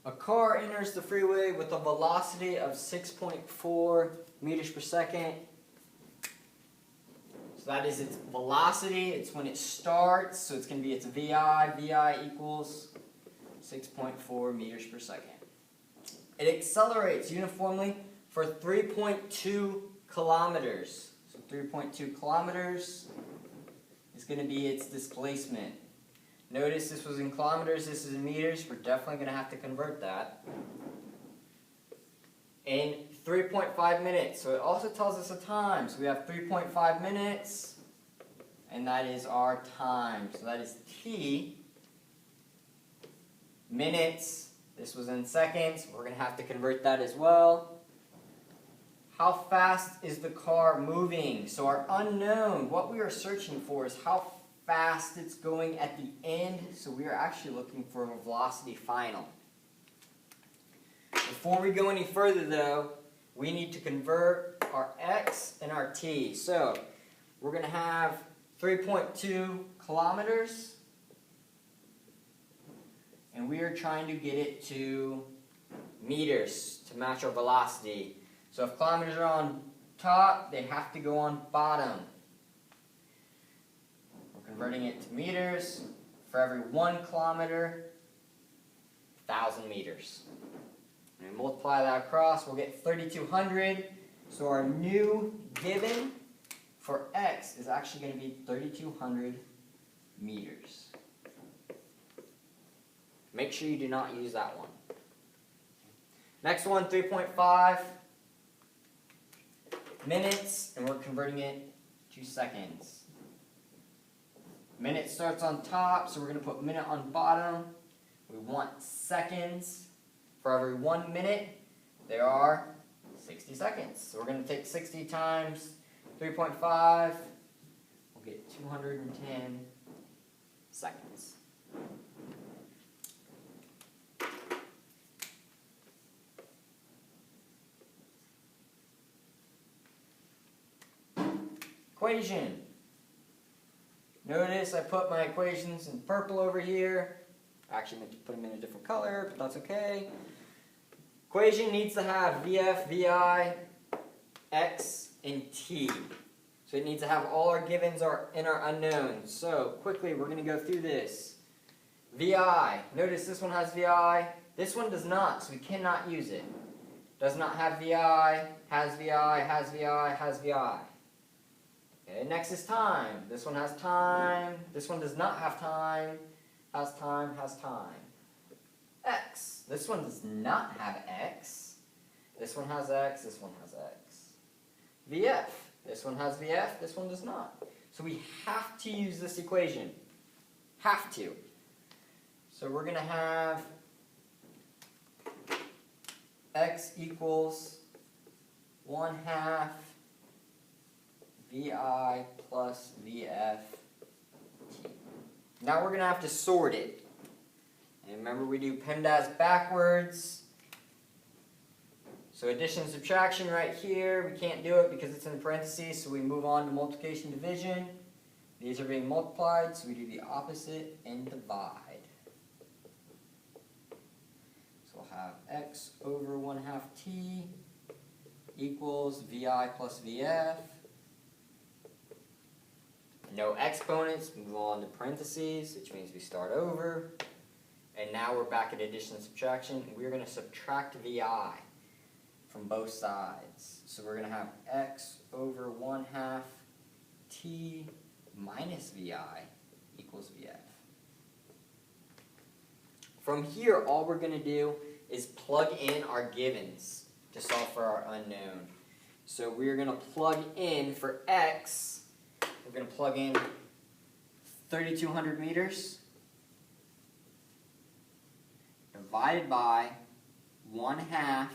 A car enters the freeway with a velocity of 6.4 meters per second. So that is its velocity. It's when it starts. So it's going to be its VI. VI equals 6.4 meters per second. It accelerates uniformly for 3.2 kilometers. So 3.2 kilometers is going to be its displacement. Notice this was in kilometers, this is in meters. We're definitely going to have to convert that. In 3.5 minutes. So it also tells us a time. So we have 3.5 minutes, and that is our time. So that is T. Minutes, this was in seconds. We're going to have to convert that as well. How fast is the car moving? So our unknown, what we are searching for is how fast it's going at the end. So we are actually looking for a velocity final. Before we go any further though, we need to convert our x and our t. So we're going to have 3.2 kilometers, and we are trying to get it to meters to match our velocity. So if kilometers are on top, they have to go on bottom. We're converting it to meters. For every 1 kilometer, 1,000 meters. And we multiply that across, we'll get 3,200. So our new given for x is actually going to be 3,200 meters. Make sure you do not use that one. Next one, 3.5 minutes, and we're converting it to seconds. Minute starts on top, so we're going to put minute on bottom. We want seconds. For every 1 minute, there are 60 seconds. So we're going to take 60 times 3.5. We'll get 210 seconds. Equation. Notice I put my equations in purple over here. I actually meant to put them in a different color, but that's okay. Equation needs to have VF, VI, X, and T. So it needs to have all our givens and our unknowns. So quickly, we're going to go through this. VI. Notice this one has VI. This one does not, so we cannot use it. Does not have VI, has VI, has VI, has VI. Okay, next is time. This one has time. This one does not have time. Has time, has time. X. This one does not have X. This one has X. This one has X. VF. This one has VF. This one does not. So we have to use this equation. Have to. So we're going to have X equals 1/2 VI plus VF T. Now we're going to have to sort it. And remember, we do PEMDAS backwards. So addition and subtraction right here, we can't do it because it's in parentheses, so we move on to multiplication division. These are being multiplied, so we do the opposite and divide. So we'll have X over 1/2 T equals VI plus VF. No exponents, move on to parentheses, which means we start over. And now we're back at addition and subtraction. We're going to subtract VI from both sides. So we're going to have X over 1/2 T minus VI equals VF. From here, all we're going to do is plug in our givens to solve for our unknown. So we're going to plug in for X. We're going to plug in 3,200 meters divided by 1/2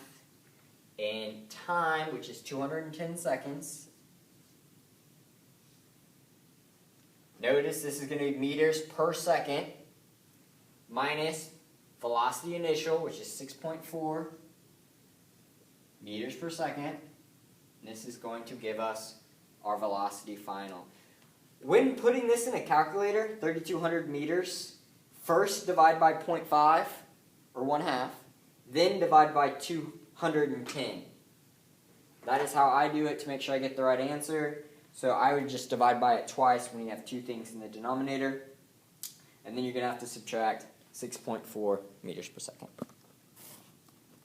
and time, which is 210 seconds. Notice this is going to be meters per second minus velocity initial, which is 6.4 meters per second. And this is going to give us our velocity final. When putting this in a calculator, 3,200 meters, first divide by 0.5 or 1/2, then divide by 210. That is how I do it to make sure I get the right answer. So I would just divide by it twice when you have two things in the denominator. And then you're going to have to subtract 6.4 meters per second.